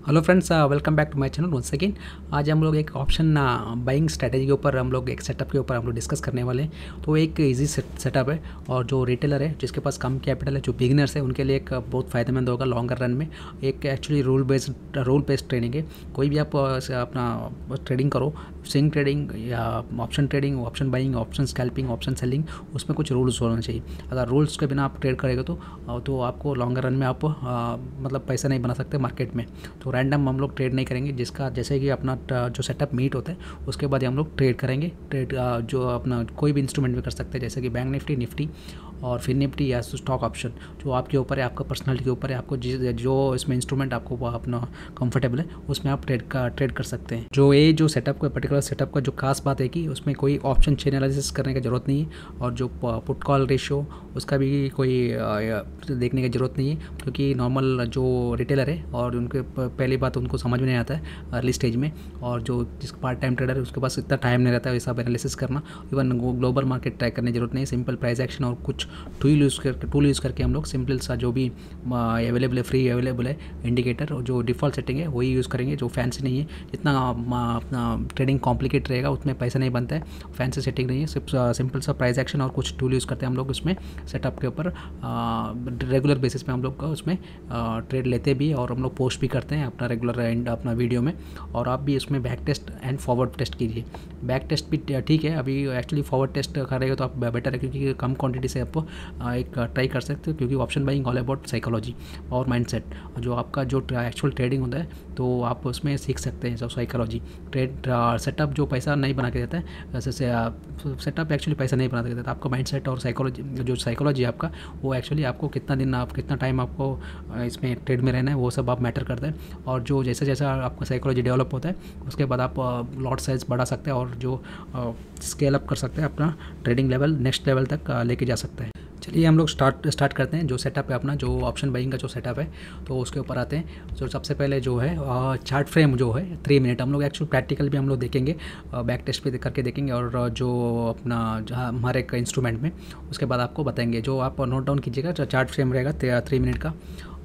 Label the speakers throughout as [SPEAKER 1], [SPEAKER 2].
[SPEAKER 1] Hello friends, welcome back to my channel once again. आज हम लोग एक ऑप्शन बाइंग स्ट्रैटेजी के ऊपर हम लोग एक सेटअप के ऊपर हम लोग डिस्कस करने वाले हैं। तो एक इजी सेटअप है और जो रिटेलर है जिसके पास कम कैपिटल है, जो बिगिनर्स है, उनके लिए एक बहुत फ़ायदेमंद होगा लॉन्गर रन में। एक एक्चुअली रूल बेस्ड ट्रेडिंग है। कोई भी आप अपना ट्रेडिंग करो, स्विंग ट्रेडिंग या option trading, option buying, option scalping, option selling, उसमें कुछ रूल्स होना चाहिए। अगर रूल्स के बिना आप ट्रेड करेंगे तो आपको लॉन्गर रन में आप मतलब पैसा नहीं बना सकते मार्केट में। तो रैंडम हम लोग ट्रेड नहीं करेंगे, जिसका जैसे कि अपना जो सेटअप मीट होता है उसके बाद हम लोग ट्रेड करेंगे। ट्रेड जो अपना कोई भी इंस्ट्रूमेंट में कर सकते हैं, जैसे कि बैंक निफ्टी और फिर निफ्टी या स्टॉक ऑप्शन, जो आपके ऊपर है, आपका पर्सनैलिटी के ऊपर है। आपको जो इसमें इंस्ट्रूमेंट आपको अपना कंफर्टेबल है उसमें आप ट्रेड कर सकते हैं। जो सेटअप का पर्टिकुलर सेटअप का जो खास बात है कि उसमें कोई ऑप्शन चेन एनालिसिस करने की ज़रूरत नहीं है, और जो पुट कॉल रेशियो उसका भी कोई देखने की ज़रूरत नहीं है, क्योंकि नॉर्मल जो रिटेलर है और उनके पहली बात उनको समझ में नहीं आता है अर्ली स्टेज में, और जो जिस पार्ट टाइम ट्रेडर है उसके पास इतना टाइम नहीं रहता है ये सब एनालिसिस करना। इवन ग्लोबल मार्केट ट्रैक करने की जरूरत नहीं है। सिंपल प्राइस एक्शन और कुछ टूल यूज़ करके हम लोग सिंपल सा जो भी अवेलेबल है, फ्री अवेलेबल है इंडिकेटर, और जो डिफ़ॉल्ट सेटिंग है वही यूज़ करेंगे, जो फैंसी नहीं है। जितना अपना ट्रेडिंग कॉम्प्लिकेट रहेगा उतने पैसा नहीं बनता है। फैंसी सेटिंग नहीं है, सिर्फ सिंपल सा प्राइस एक्शन और कुछ टूल यूज़ करते हैं हम लोग उसमें सेटअप के ऊपर। रेगुलर बेसिस पे हम लोग उसमें ट्रेड लेते भी और हम लोग पोस्ट भी करते हैं अपना रेगुलर अपना वीडियो में। और आप भी उसमें back test and forward test कीजिए। बैक टेस्ट भी ठीक है, अभी एक्चुअली फॉरवर्ड टेस्ट करेगा तो आप बेटर है, क्योंकि कम क्वांटिटी से आप एक ट्राई कर सकते हो, क्योंकि option buying all about psychology और माइंडसेट। जो आपका जो एक्चुअल ट्रेडिंग होता है तो आप उसमें सीख सकते हैं जो साइकोलॉजी। ट्रेड सेटअप जो पैसा नहीं बना के देता है, जैसे सेटअप एक्चुअली पैसा नहीं बना के देता, आपका माइंडसेट और साइकोलॉजी है आपका, वो एक्चुअली आपको कितना टाइम आपको इसमें ट्रेड में रहना है, वो सब आप मैटर करता है। और जो जैसे जैसा आपका साइकोलॉजी डेवलप होता है उसके बाद आप लॉट साइज बढ़ा सकते हैं और जो स्केल अप कर सकते हैं, अपना ट्रेडिंग लेवल नेक्स्ट लेवल तक लेके जा सकते हैं। चलिए हम लोग स्टार्ट करते हैं। जो सेटअप है अपना, जो ऑप्शन बाइंग का जो सेटअप है, तो उसके ऊपर आते हैं। जो सबसे पहले जो है चार्ट फ्रेम जो है 3 मिनट, हम लोग एक्चुअली प्रैक्टिकल भी हम लोग देखेंगे, बैक टेस्ट पे करके देखेंगे, और जो अपना जहाँ हमारे एक इंस्ट्रूमेंट में उसके बाद आपको बताएंगे। जो आप नोट डाउन कीजिएगा, चार्ट फ्रेम रहेगा 3 मिनट का।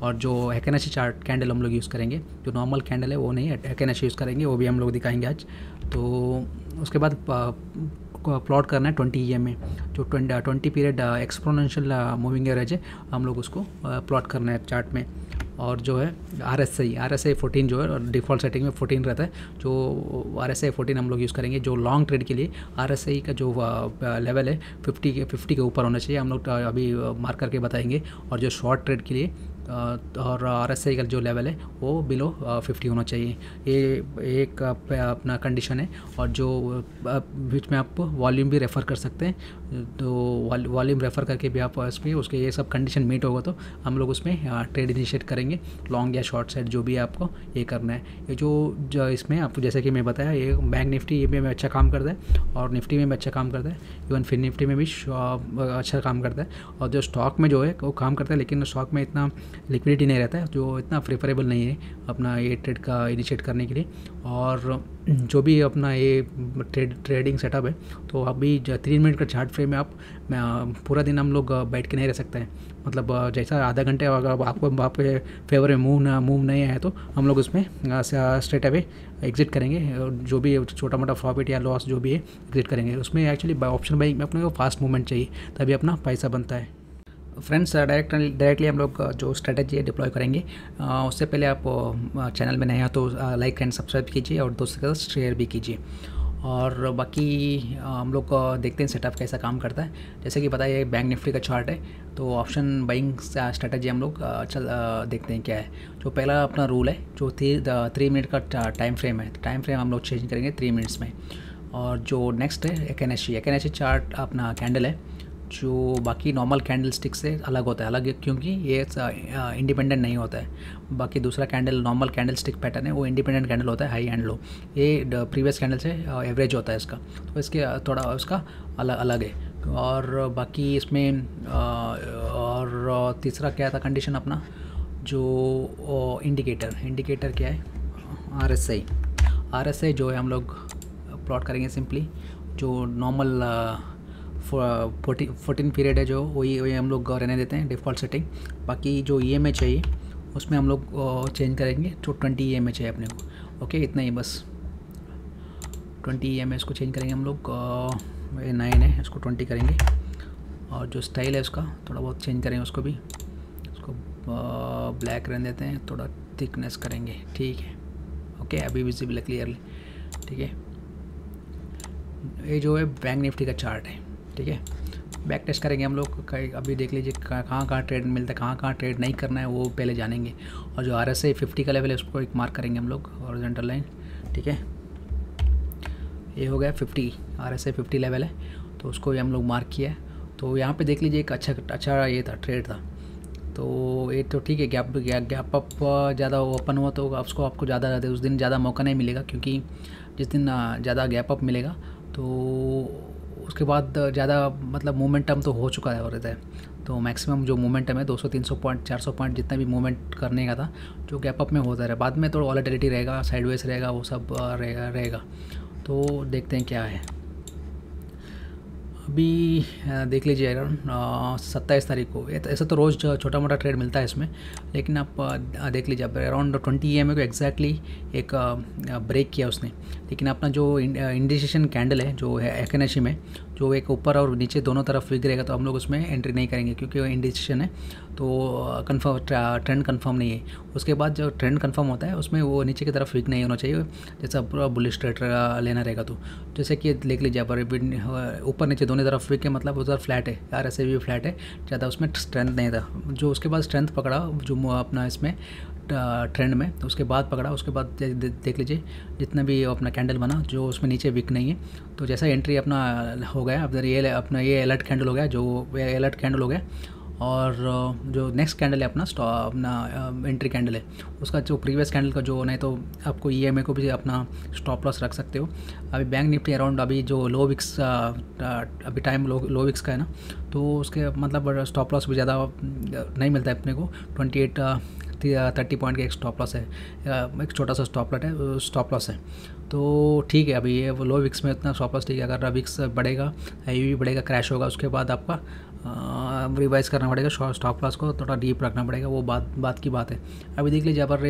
[SPEAKER 1] और जो हैकेनेशी चार्ट कैंडल हम लोग यूज़ करेंगे, जो नॉर्मल कैंडल है वो नहीं है, हैकेनेशी यूज़ करेंगे, वो भी हम लोग दिखाएंगे आज। तो उसके बाद प्लॉट करना है 20 EM में, जो 20 पीरियड एक्सपोनेंशियल मूविंग एवरेज है, हम लोग उसको प्लॉट करना है चार्ट में। और जो है RSI 14 जो है, और डिफ़ॉल्ट सेटिंग में 14 रहता है। जो RSI 14 हम लोग यूज़ करेंगे। जो लॉन्ग ट्रेड के लिए RSI का जो लेवल है 50 के ऊपर होना चाहिए, हम लोग अभी मार्क करके बताएंगे। और जो शॉर्ट ट्रेड के लिए और RSI का जो लेवल है वो बिलो 50 होना चाहिए। ये एक अपना कंडीशन है। और जो बीच में आप वॉल्यूम भी रेफ़र कर सकते हैं, तो वॉल्यूम रेफ़र करके भी आप इसमें उसके ये सब कंडीशन मीट होगा तो हम लोग उसमें ट्रेड इनिशिएट करेंगे, लॉन्ग या शॉर्ट साइड जो भी आपको ये करना है। ये जो इसमें आपको जैसे कि मैं बताया, ये बैंक निफ्टी ये में अच्छा काम करता है, और निफ्टी में भी अच्छा काम करता है, इवन फिर निफ्टी में भी अच्छा काम करता है। और जो स्टॉक में जो है वो काम करता है, लेकिन स्टॉक में इतना लिक्विडिटी नहीं रहता है, जो इतना प्रेफरेबल नहीं है अपना ये ट्रेड का इनिशिएट करने के लिए। और जो भी अपना ये ट्रेडिंग सेटअप है, तो अभी 3 मिनट का चार्ट फ्रेम में आप पूरा दिन हम लोग बैठ के नहीं रह सकते हैं। मतलब जैसा आधा घंटे अगर आपके फेवर में मूव नहीं आया तो हम लोग उसमें स्ट्रेट अवे एग्जिट करेंगे। जो भी छोटा मोटा प्रॉफिट या लॉस जो भी है एग्जिट करेंगे। उसमें एक्चुअली ऑप्शन बाइंग में अपने को फास्ट मूवमेंट चाहिए, तभी अपना पैसा बनता है। फ्रेंड्स, डायरेक्टली हम लोग जो स्ट्रेटजी है डिप्लॉय करेंगे। उससे पहले आप चैनल में नए हैं तो लाइक एंड सब्सक्राइब कीजिए और दोस्तों के साथ शेयर भी कीजिए। और बाकी हम लोग देखते हैं सेटअप कैसा काम करता है। जैसे कि पता है ये बैंक निफ्टी का चार्ट है, तो ऑप्शन बाइंग स्ट्रेटजी हम लोग देखते हैं क्या है। जो पहला अपना रूल है, जो 3 मिनट का टाइम फ्रेम है, टाइम फ्रेम हम लोग चेंज करेंगे 3 मिनट्स में। और जो नेक्स्ट है हैकेनेशी चार्ट अपना कैंडल है, जो बाकी नॉर्मल कैंडल स्टिक से अलग होता है, अलग क्योंकि ये इंडिपेंडेंट नहीं होता है। बाकी दूसरा candle normal candle stick pattern है, वो इंडिपेंडेंट कैंडल होता है, हाई एंड लो। ये प्रीवियस कैंडल से एवरेज होता है इसका, तो इसके थोड़ा उसका अलग है। और बाकी इसमें और तीसरा क्या था कंडीशन अपना, जो इंडिकेटर क्या है, RSI जो है हम लोग प्लॉट करेंगे सिंपली। जो नॉर्मल 14 पीरियड है जो वही हम लोग रहने देते हैं डिफ़ॉल्ट सेटिंग। बाकी जो EMA चाहिए उसमें हम लोग चेंज करेंगे जो 20 EMA चाहिए अपने को। ओके, इतना ही बस 20 EMA इसको चेंज करेंगे हम लोग। ये 9 है, इसको 20 करेंगे। और जो स्टाइल है उसका थोड़ा बहुत चेंज करेंगे उसको भी, उसको ब्लैक रहने देते हैं, थोड़ा थिकनेस करेंगे। ठीक है, ओके, अभी विजिबल है क्लियरली। ठीक है, ये जो है बैंक निफ्टी का चार्ट है। ठीक है, बैक टेस्ट करेंगे हम लोग। अभी देख लीजिए कहाँ कहाँ ट्रेड मिलता है, कहाँ कहाँ ट्रेड नहीं करना है वो पहले जानेंगे। और जो RSI 50 का लेवल है उसको एक मार्क करेंगे हम लोग, हॉरिजॉन्टल लाइन। ठीक है, ये हो गया 50, RSI 50 लेवल है, तो उसको भी हम लोग मार्क किया है। तो यहाँ पे देख लीजिए एक अच्छा ये था, ट्रेड था। तो ये तो ठीक है, गैप अप ज़्यादा ओपन हुआ तो उसको आपको ज़्यादा उस दिन ज़्यादा मौका नहीं मिलेगा, क्योंकि जिस दिन ज़्यादा गैप अप मिलेगा तो उसके बाद ज़्यादा मतलब मोमेंटम तो हो चुका है और रहता है। तो मैक्सिमम जो मोमेंटम है 200-300 पॉइंट 400 पॉइंट जितना भी मूवमेंट करने का था जो गैप अप में होता रहा, बाद में तो वॉलेटिलिटी रहेगा, साइडवेज रहेगा, वो सब रहेगा। तो देखते हैं क्या है। अभी देख लीजिए अराउंड 27 तारीख को, ऐसा तो रोज़ छोटा मोटा ट्रेड मिलता है इसमें, लेकिन आप देख लीजिए अब अराउंड 20 EMA को एग्जैक्टली एक ब्रेक किया उसने। लेकिन अपना जो इंडिकेशन कैंडल है जो है एक्नेशी में, जो एक ऊपर और नीचे दोनों तरफ विग रहेगा, तो हम लोग उसमें एंट्री नहीं करेंगे, क्योंकि वो इंडिकेशन है तो कन्फर्म ट्रेंड कन्फर्म नहीं है। उसके बाद जो ट्रेंड कन्फर्म होता है उसमें वो नीचे की तरफ विग नहीं होना चाहिए, जैसा पूरा बुलिश ट्रेड लेना रहेगा। तो जैसे कि देख लीजिए पर ऊपर नीचे दोनों तरफ विग के मतलब उधर फ्लैट है, RSI भी फ्लैट है, ज़्यादा उसमें स्ट्रेंथ नहीं था। जो उसके बाद स्ट्रेंथ पकड़ा जो अपना इसमें ट्रेंड में, तो उसके बाद पकड़ा, उसके बाद देख लीजिए जितना भी अपना कैंडल बना जो उसमें नीचे विक नहीं है, तो जैसा एंट्री अपना हो गया अब ये अपना ये अलर्ट कैंडल हो गया, जो अलर्ट कैंडल हो गया। और जो नेक्स्ट कैंडल है अपना एंट्री कैंडल है, उसका जो प्रीवियस कैंडल का जो नहीं तो आपको EMA को भी अपना स्टॉप लॉस रख सकते हो। अभी बैंक निफ्टी अराउंड अभी जो लो विक्स अभी टाइम लो विक्स का है ना, तो उसके मतलब स्टॉप लॉस भी ज़्यादा नहीं मिलता है अपने को। 30 पॉइंट का एक स्टॉप लॉस है, एक छोटा सा स्टॉप लॉस है। तो ठीक है, अभी ये लो विक्स में इतना स्टॉप लॉस ठीक है। अगर विक्स बढ़ेगा, IUV बढ़ेगा, क्रैश होगा, उसके बाद आपका रिवाइज करना पड़ेगा, स्टॉप लॉस को थोड़ा डीप रखना पड़ेगा, वो बात की बात है। अभी देख लीजिए अगर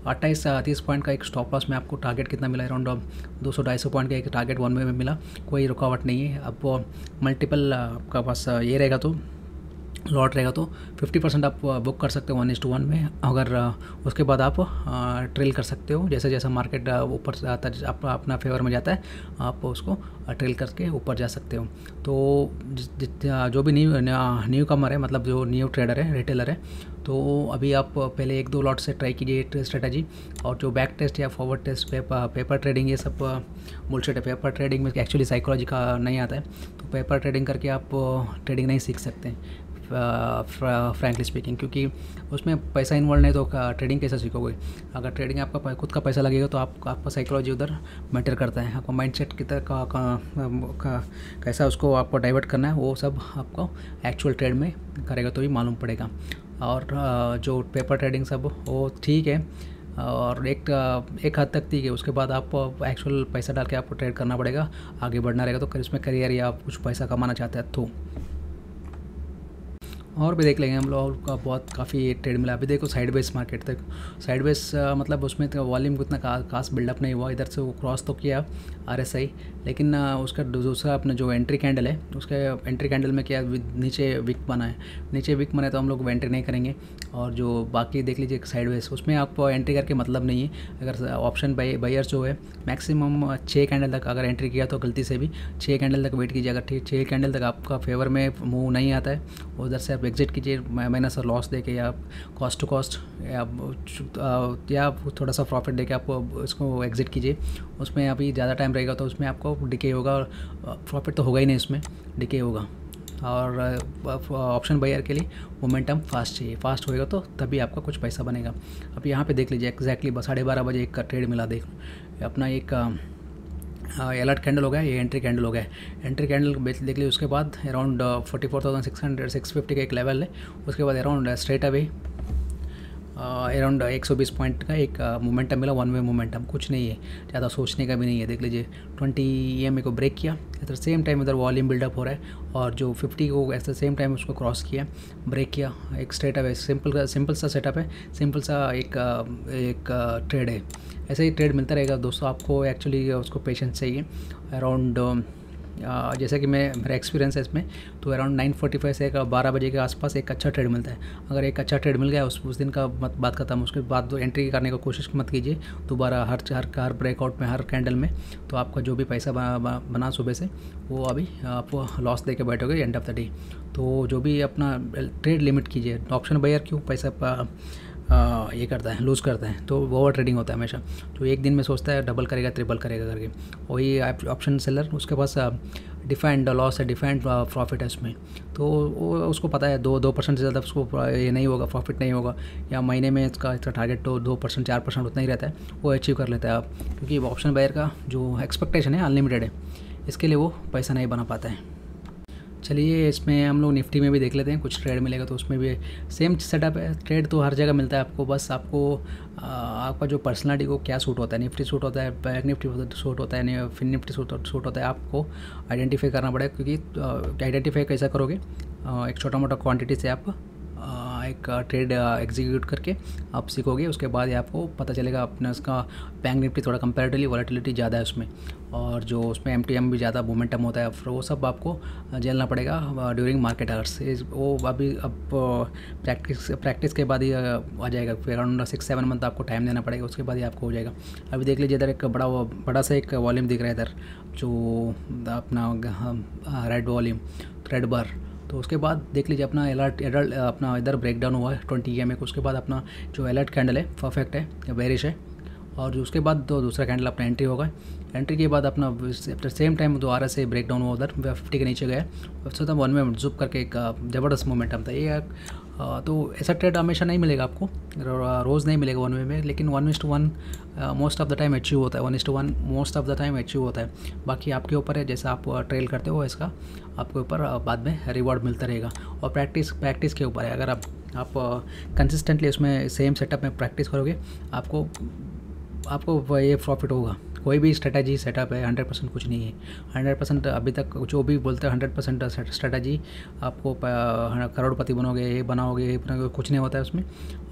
[SPEAKER 1] 28-30 पॉइंट का एक स्टॉप लॉस में आपको टारगेट कितना मिला, अराउंड 200-250 पॉइंट का एक टारगेट 1 में मिला, कोई रुकावट नहीं है। अब मल्टीपल आपका पास ये रहेगा तो लॉट रहेगा तो 50% आप बुक कर सकते हो 1:1 में। अगर उसके बाद आप ट्रेल कर सकते हो, जैसे जैसा मार्केट ऊपर से आता है अपना फेवर में जाता है, आप उसको ट्रेल करके ऊपर जा सकते हो। तो जो भी न्यू कमर है, मतलब जो न्यू ट्रेडर है, रिटेलर है, तो अभी आप पहले 1-2 लॉट से ट्राई कीजिए स्ट्रेटजी। और जो बैक टेस्ट या फॉरवर्ड टेस्ट, पेपर ट्रेडिंग, ये सब बुलशिट है। पेपर ट्रेडिंग में एक्चुअली साइकोलॉजी का नहीं आता है, तो पेपर ट्रेडिंग करके आप ट्रेडिंग नहीं सीख सकते फ्रैंकली स्पीकिंग, क्योंकि उसमें पैसा इन्वॉल्व नहीं तो ट्रेडिंग कैसे सीखोगे। अगर ट्रेडिंग आपका खुद का पैसा लगेगा तो आपका साइकोलॉजी उधर मैटर करता है, आपका माइंडसेट की तरह कैसा उसको आपको डाइवर्ट करना है, वो सब आपको एक्चुअल ट्रेड में करेगा तो ही मालूम पड़ेगा। और जो पेपर ट्रेडिंग सब वो ठीक है, और एक हद तक ठीक है। उसके बाद आप एक्चुअल पैसा डाल के आपको ट्रेड करना पड़ेगा, आगे बढ़ना रहेगा। तो इसमें करियर या आप कुछ पैसा कमाना चाहते हैं तो और भी देख लेंगे हम लोग का बहुत काफ़ी ट्रेड मिला। अभी देखो साइड बेस मार्केट तक, साइड बेस मतलब उसमें तो वॉल्यूम को इतना खास बिल्डअप नहीं हुआ, इधर से वो क्रॉस तो किया RSI, लेकिन उसका दूसरा अपना जो एंट्री कैंडल है, उसके एंट्री कैंडल में क्या नीचे विक बना है, नीचे विक बना है तो हम लोग एंट्री नहीं करेंगे। और जो बाकी देख लीजिए साइड बेस, उसमें आप एंट्री करके मतलब नहीं है। अगर ऑप्शन बायर्स जो है मैक्सिमम 6 कैंडल तक अगर एंट्री किया तो गलती से भी 6 कैंडल तक वेट कीजिए। अगर 6 कैंडल तक आपका फेवर में मूव नहीं आता है, उधर से आप एग्जिट कीजिए माइनस और लॉस देके, या कॉस्ट टू कॉस्ट, या थोड़ा सा प्रॉफिट देके आप इसको एग्जिट कीजिए। उसमें अभी ज़्यादा टाइम रहेगा तो उसमें आपको डिके होगा, और प्रॉफिट तो होगा ही नहीं, उसमें डिके होगा। और ऑप्शन बायर के लिए मोमेंटम फास्ट चाहिए, फास्ट होएगा तो तभी आपका कुछ पैसा बनेगा। अब यहाँ पे देख लीजिए एग्जैक्टली 12:30 बजे एक का ट्रेड मिला। देख अपना एक अलर्ट कैंडल हो गया, ये एंट्री कैंडल हो गया। एंट्री कैंडल देख लीजिए, उसके बाद अराउंड 44,650 का एक लेवल है। उसके बाद around straight away around 120 point का एक मोमेंटम मिला, वन वे मोमेंटम, कुछ नहीं है, ज़्यादा सोचने का भी नहीं है। देख लीजिए 20 EMA को ब्रेक किया, एट द सेम टाइम उधर वॉल्यूम बिल्डअप हो रहा है, और जो 50 को एट द सेम टाइम उसको क्रॉस किया, ब्रेक किया, एक स्ट्रेट अप है, सिंपल सा सेटअप है, सिंपल सा एक ट्रेड है। ऐसे ही ट्रेड मिलता रहेगा दोस्तों, आपको एक्चुअली उसको पेशेंस चाहिए। अराउंड जैसे कि मेरा एक्सपीरियंस है इसमें, तो अराउंड 9:45 से 12 बजे के आसपास एक अच्छा ट्रेड मिलता है। अगर एक अच्छा ट्रेड मिल गया उस दिन का बात खत्म, उसके बाद एंट्री करने की कोशिश मत कीजिए दोबारा हर ब्रेकआउट में, हर कैंडल में। तो आपका जो भी पैसा बना सुबह से, वो अभी आपको लॉस दे के बैठोगे एंड ऑफ द डे। तो जो भी अपना ट्रेड लिमिट कीजिए। ऑप्शन बायर क्यों पैसा ये करता है, लूज़ करता है, तो ओवर ट्रेडिंग होता है हमेशा। तो एक दिन में सोचता है डबल करेगा, ट्रिपल करेगा करके, वही ऑप्शन सेलर उसके पास डिफाइंड लॉस है, डिफाइंड प्रॉफिट है उसमें। तो वो उसको पता है 2% से ज़्यादा उसको ये नहीं होगा, प्रॉफिट नहीं होगा, या महीने में इसका टारगेट तो 2% 4% उतना ही रहता है, वो अचीव कर लेता है आप। क्योंकि ऑप्शन बायर का जो एक्सपेक्टेशन है अनलिमिटेड है, इसके लिए वो पैसा नहीं बना पाता है। चलिए इसमें हम लोग निफ्टी में भी देख लेते हैं, कुछ ट्रेड मिलेगा तो उसमें भी सेम सेटअप है। ट्रेड तो हर जगह मिलता है आपको, बस आपको आपका जो पर्सनालिटी को क्या सूट होता है, निफ्टी सूट होता है, बैंक निफ्टी सूट होता है, फिन निफ्टी सूट होता है, आपको आइडेंटिफाई करना पड़ेगा। क्योंकि आइडेंटिफाई कैसा करोगे, एक छोटा मोटा क्वान्टिटी से आप एक ट्रेड एग्जीक्यूट करके आप सीखोगे, उसके बाद ही आपको पता चलेगा अपना उसका बैंक निफ्टी थोड़ा कंपैरेटिवली वॉलेटिलिटी ज़्यादा है उसमें, और जो उसमें MTM भी ज़्यादा मोमेंटम होता है, फिर वो सब आपको झेलना पड़ेगा ड्यूरिंग मार्केट आवर्स। वो अभी अब प्रैक्टिस के बाद ही आ जाएगा, फिर अराउंड 6-7 मंथ आपको टाइम देना पड़ेगा, उसके बाद ही आपको हो जाएगा। अभी देख लीजिए इधर एक बड़ा सा एक वॉल्यूम दिख रहा है इधर, जो अपना रेड बार। तो उसके बाद देख लीजिए अपना अलर्ट अपना इधर ब्रेक डाउन हुआ है 20 EMA को, उसके बाद अपना जो अलर्ट कैंडल है परफेक्ट है, बेरिश है, और उसके बाद तो दूसरा कैंडल अपना एंट्री होगा। एंट्री के बाद अपना आफ्टर सेम टाइम दोबारा से ब्रेक डाउन हुआ, उधर 50 के नीचे गया, उसके बाद वन में जुप करके एक ज़बरदस्त मोमेंटम था ये। तो ऐसा ट्रेड हमेशा नहीं मिलेगा आपको, रोज़ नहीं मिलेगा वन वे में, लेकिन 1:1 most of the time achieve होता है, 1:1 most of the time achieve होता है। बाकी आपके ऊपर है, जैसा आप ट्रेल करते हो इसका आपके ऊपर बाद में रिवॉर्ड मिलता रहेगा। और प्रैक्टिस के ऊपर है, अगर आप कंसिस्टेंटली उसमें सेम सेटअप में प्रैक्टिस करोगे, आपको ये प्रॉफिट होगा। कोई भी स्ट्रेटजी सेटअप है 100% कुछ नहीं है। 100% अभी तक जो भी बोलते हैं 100% स्ट्रेटजी आपको करोड़पति बनोगे, कुछ नहीं होता है उसमें।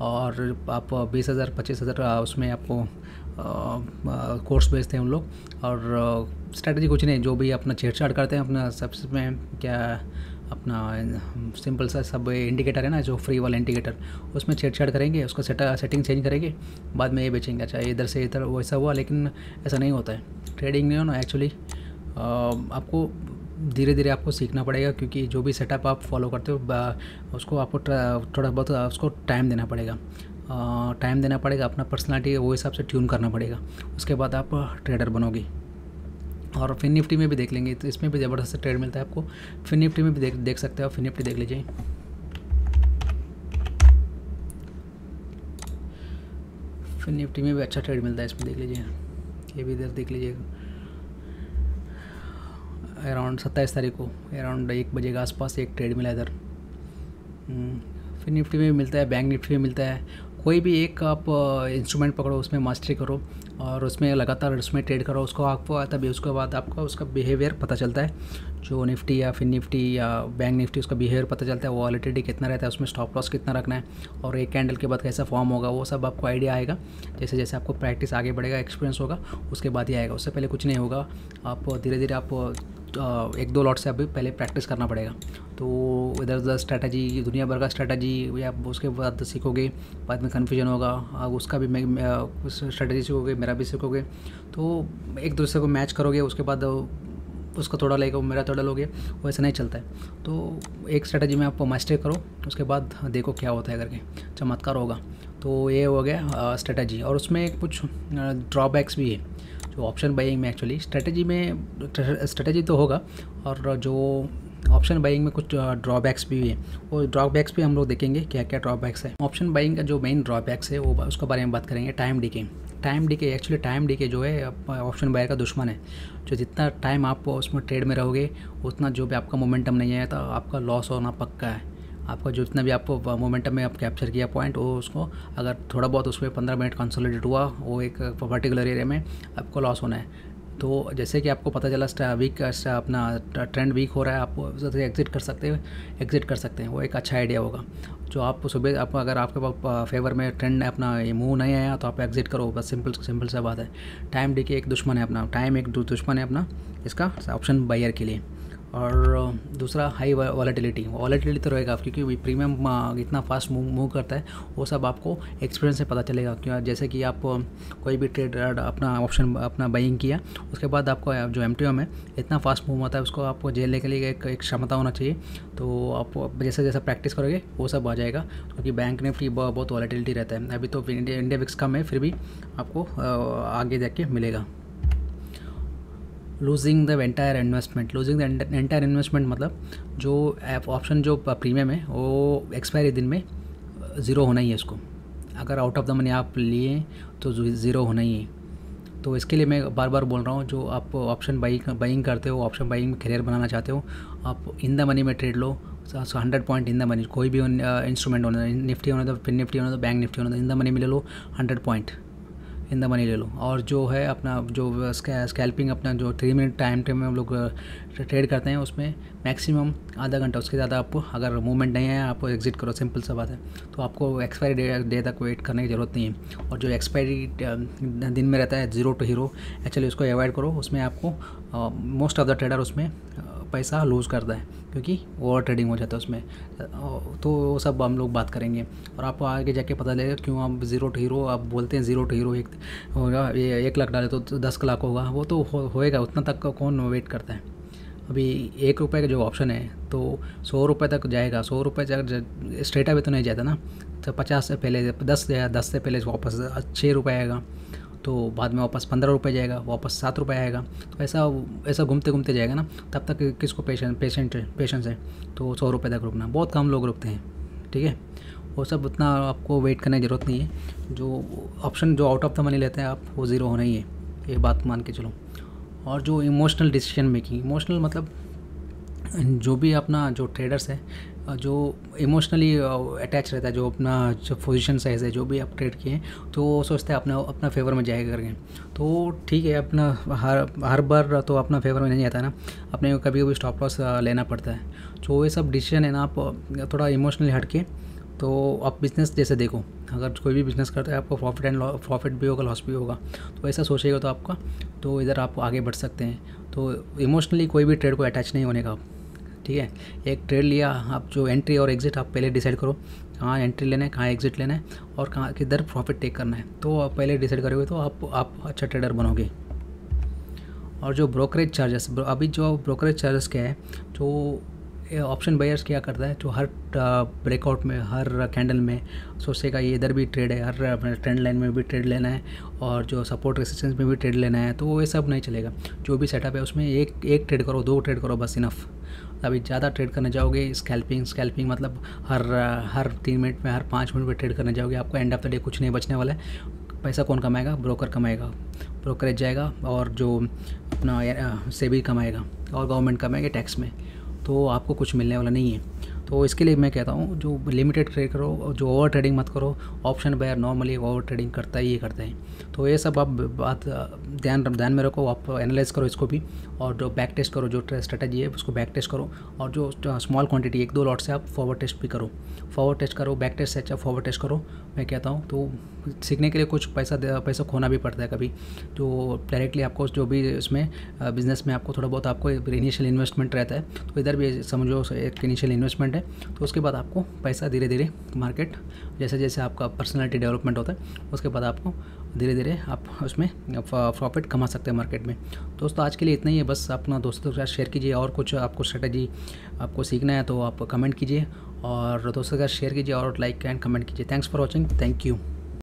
[SPEAKER 1] और आप 20,000 25,000 उसमें आपको कोर्स बेचते हैं उन लोग, और स्ट्रेटजी कुछ नहीं, जो भी अपना छेड़छाड़ करते हैं अपना सबसे में क्या अपना सिंपल सा सब इंडिकेटर है ना, जो फ्री वाला इंडिकेटर, उसमें छेड़छाड़ करेंगे, उसका सेटिंग चेंज करेंगे, बाद में ये बेचेंगे। अच्छा इधर से इधर वैसा हुआ, लेकिन ऐसा नहीं होता है, ट्रेडिंग नहीं हो ना एक्चुअली। आपको धीरे धीरे आपको सीखना पड़ेगा, क्योंकि जो भी सेटअप आप फॉलो करते हो उसको आपको थोड़ा बहुत उसको टाइम देना पड़ेगा, अपना पर्सनालिटी वो हिसाब से ट्यून करना पड़ेगा, उसके बाद आप ट्रेडर बनोगे। और फिन निफ्टी में भी देख लेंगे, तो इसमें भी ज़बरदस्त ट्रेड मिलता है आपको। फिन निफ्टी में भी देख सकते हो, फिन निफ्टी देख लीजिए। फिन निफ्टी में भी अच्छा ट्रेड मिलता है, इसमें देख लीजिए, ये भी इधर देख लीजिए। अराउंड 27 तारीख को अराउंड 1 बजे के आसपास एक ट्रेड मिला इधर। फिन निफ्टी में भी मिलता है, बैंक निफ्टी में मिलता है। कोई भी एक आप इंस्ट्रूमेंट पकड़ो, उसमें मास्टरी करो और उसमें लगातार उसमें ट्रेड करो, उसको आपको तभी उसके बाद आपका उसका बिहेवियर पता चलता है। जो निफ्टी या फिन निफ्टी या बैंक निफ्टी, उसका बिहेवियर पता चलता है, वॉलेटिलिटी कितना रहता है, उसमें स्टॉप लॉस कितना रखना है, और एक कैंडल के बाद कैसा फॉर्म होगा, वो सब आपको आइडिया आएगा। जैसे जैसे आपको प्रैक्टिस आगे बढ़ेगा, एक्सपीरियंस होगा, उसके बाद ही आएगा, उससे पहले कुछ नहीं होगा। आप धीरे धीरे आप 1-2 लॉट से अभी पहले प्रैक्टिस करना पड़ेगा। तो इधर उधर स्ट्रैटेजी, दुनिया भर का स्ट्रैटेजी या उसके बाद सीखोगे, बाद में कन्फ्यूजन होगा, अब उसका भी स्ट्रैटेजी सीखोगे, मेरा भी सीखोगे, तो एक दूसरे को मैच करोगे, उसके बाद उसका थोड़ा लेगा, मेरा थोड़ा लोगे, वैसे नहीं चलता है। तो एक स्ट्रैटेजी में आप मास्टर करो, उसके बाद देखो क्या होता है करके, चमत्कार होगा। तो ये हो गया स्ट्रैटेजी, और उसमें कुछ ड्रॉबैक्स भी है जो ऑप्शन बाइंग में। एक्चुअली स्ट्रैटेजी तो होगा, और जो ऑप्शन बाइंग में कुछ ड्रॉबैक्स भी है, वो ड्रॉबैक्स भी हम लोग देखेंगे क्या क्या ड्रॉबैक्स है। ऑप्शन बाइंग का जो मेन ड्रॉबैक्स है वो उसके बारे में बात करेंगे। Time decay actually time decay जो है ऑप्शन बायर का दुश्मन है। जो जितना टाइम आप उसमें ट्रेड में रहोगे, उतना जो भी आपका मोमेंटम नहीं है तो आपका लॉस होना पक्का है। आपका जो जितना भी आपको मोमेंटम में आप कैप्चर किया पॉइंट, वो उसको अगर थोड़ा बहुत उसमें 15 मिनट कंसोलिडेट हुआ, वो एक पर्टिकुलर एरिया में आपको लॉस होना है। तो जैसे कि आपको पता चला वीक अपना ट्रेंड वीक हो रहा है, आप उससे एग्जिट कर सकते हैं। वो एक अच्छा आइडिया होगा। जो आप सुबह आप अगर आपके पास फेवर में ट्रेंड अपना ये मूव नहीं आया तो आप एग्जिट करो, बस सिंपल सा बात है। टाइम डी के एक दुश्मन है अपना, टाइम एक दुश्मन है अपना इसका ऑप्शन बायर के लिए। और दूसरा हाई वॉलेटिलिटी तो रहेगा, क्योंकि प्रीमियम इतना फास्ट मूव करता है, वो सब आपको एक्सपीरियंस से पता चलेगा। क्यों, जैसे कि आप कोई भी ट्रेड अपना ऑप्शन अपना बाइंग किया, उसके बाद आपको जो MTM है इतना फास्ट मूव होता है, उसको आपको झेलने के लिए एक क्षमता होना चाहिए। तो आप जैसे जैसे प्रैक्टिस करोगे वो सब आ जाएगा, क्योंकि बैंक निफ्टी बहुत वॉलेटिलिटी रहता है। अभी तो इंडिया विक्स कम है, फिर भी आपको आगे जाके मिलेगा। लूजिंग द एंटायर इन्वेस्टमेंट मतलब जो ऑप्शन जो प्रीमियम है वो एक्सपायरी दिन में ज़ीरो होना ही है इसको। अगर आउट ऑफ द मनी आप लिए तो ज़ीरो होना ही है। तो इसके लिए मैं बार बार बोल रहा हूँ, जो आप ऑप्शन बाइंग करते हो, ऑप्शन बाइंग में करियर बनाना चाहते हो, आप इन द मनी में trade low. 100 point in the money, कोई भी इंस्ट्रूमेंट होना, निफ्टी होना तो फिन निफ्टी होना तो बैंक निफ्टी होना तो इन द मनी में ले लो 100 पॉइंट इन द मनी ले लो। और जो है अपना जो स्कैल्पिंग अपना जो 3 मिनट टाइम में हम लोग ट्रेड करते हैं, उसमें मैक्सिमम आधा घंटा, उसके ज़्यादा आपको अगर मूवमेंट नहीं है आपको एग्जिट करो, सिंपल सा बात है। तो आपको एक्सपायरी डे तक वेट करने की ज़रूरत नहीं है। और जो एक्सपायरी दिन में रहता है ज़ीरो टू हीरो, एक्चुअली उसको अवॉइड करो। उसमें आपको मोस्ट ऑफ द ट्रेडर उसमें पैसा लूज़ करता है, क्योंकि ओवर ट्रेडिंग हो जाता है उसमें। तो वो सब हम लोग बात करेंगे, और आपको आगे जाके पता लगेगा क्यों आप ज़ीरो टू हीरो आप बोलते हैं। ज़ीरो टू हीरो एक होगा, ये 1 लाख डाले तो 10 लाख होगा, वो तो होएगा। उतना तक कौन वेट करता है। अभी 1 रुपये का जो ऑप्शन है तो 100 रुपये तक जाएगा। 100 रुपये स्ट्रेट अवे तो नहीं जाता ना, तो 50 से पहले 10 से पहले वापस 6 रुपये आएगा, तो बाद में वापस 15 रुपये जाएगा, वापस 7 रुपये आएगा। तो ऐसा घूमते घूमते जाएगा ना, तब तक किसको पेशेंस है। तो 100 रुपये तक रुकना, बहुत कम लोग रुकते हैं, ठीक है। वो सब उतना आपको वेट करने की ज़रूरत नहीं है। जो ऑप्शन जो आउट ऑफ द मनी लेते हैं आप, वो ज़ीरो होना ही है, ये बात मान के चलो। और जो इमोशनल डिसीजन मेकिंग, इमोशनल मतलब जो भी अपना जो ट्रेडर्स है जो इमोशनली अटैच रहता है, जो अपना जो पोजीशन साइज है, जो भी आप ट्रेड किए तो वो सोचते हैं अपना फेवर में जाएगा करके। तो ठीक है, अपना हर बार तो अपना फेवर में नहीं आता ना, अपने कभी कभी स्टॉप लॉस लेना पड़ता है। तो ये सब डिसीजन है ना, आप थोड़ा इमोशनली हट के तो आप बिज़नेस जैसे देखो, अगर कोई भी बिज़नेस करते हैं आपको प्रॉफिट भी होगा, लॉस भी होगा। तो ऐसा सोचेगा तो आपका तो इधर आप आगे बढ़ सकते हैं। तो इमोशनली कोई भी ट्रेड को अटैच नहीं होने का, ठीक है। एक ट्रेड लिया, आप जो एंट्री और एग्जिट आप पहले डिसाइड करो, कहाँ एंट्री लेना है, कहाँ एग्जिट लेना है, और कहाँ किधर प्रॉफिट टेक करना है। तो आप पहले डिसाइड करोगे तो आप अच्छा ट्रेडर बनोगे। और जो ब्रोकरेज चार्जेस, अभी जो ब्रोकरेज चार्जेस क्या है, जो ऑप्शन बायर्स क्या करता है, जो हर ब्रेकआउट में, हर कैंडल में सोचेगा ये इधर भी ट्रेड है, हर ट्रेंड लाइन में भी ट्रेड लेना है, और जो सपोर्ट रेसिस्टेंस में भी ट्रेड लेना है। तो ये सब नहीं चलेगा। जो भी सेटअप है उसमें एक ट्रेड करो, 2 ट्रेड करो, बस इनफ। अभी ज़्यादा ट्रेड करने जाओगे, स्कैल्पिंग मतलब हर 3 मिनट में, हर 5 मिनट में ट्रेड करने जाओगे, आपको एंड ऑफ द डे कुछ नहीं बचने वाला है। पैसा कौन कमाएगा? ब्रोकर कमाएगा, ब्रोकरेज जाएगा, और जो अपना सेबी कमाएगा, और गवर्नमेंट कमाएगा टैक्स में। तो आपको कुछ मिलने वाला नहीं है। तो इसके लिए मैं कहता हूँ जो लिमिटेड ट्रेड करो, जो ओवर ट्रेडिंग मत करो। Option buyer normally over trading करता ही है। तो ये सब आप बात ध्यान में रखो, आप एनालाइज करो इसको भी, और जो बैक टेस्ट करो, जो स्ट्रेटजी है उसको बैक टेस्ट करो, और जो स्मॉल क्वांटिटी 1-2 लॉट से आप फॉरवर्ड टेस्ट भी करो। फॉरवर्ड टेस्ट करो, बैक टेस्ट से अच्छा फॉरवर्ड टेस्ट करो, मैं कहता हूँ। तो सीखने के लिए कुछ पैसा खोना भी पड़ता है कभी। तो डायरेक्टली आपको जो भी इसमें बिज़नेस में आपको थोड़ा बहुत आपको इनिशियल इन्वेस्टमेंट रहता है, तो इधर भी समझो एक इनिशियल इन्वेस्टमेंट है। तो उसके बाद आपको पैसा धीरे धीरे मार्केट जैसे जैसे आपका पर्सनालिटी डेवलपमेंट होता है, उसके बाद आपको धीरे धीरे आप उसमें प्रॉफिट कमा सकते हैं मार्केट में। दोस्तों आज के लिए इतना ही है, बस अपना दोस्तों के साथ शेयर कीजिए। और कुछ आपको स्ट्रेटजी आपको सीखना है तो आप कमेंट कीजिए, और दोस्तों के साथ शेयर कीजिए, और लाइक एंड कमेंट कीजिए। Thanks for watching, thank you.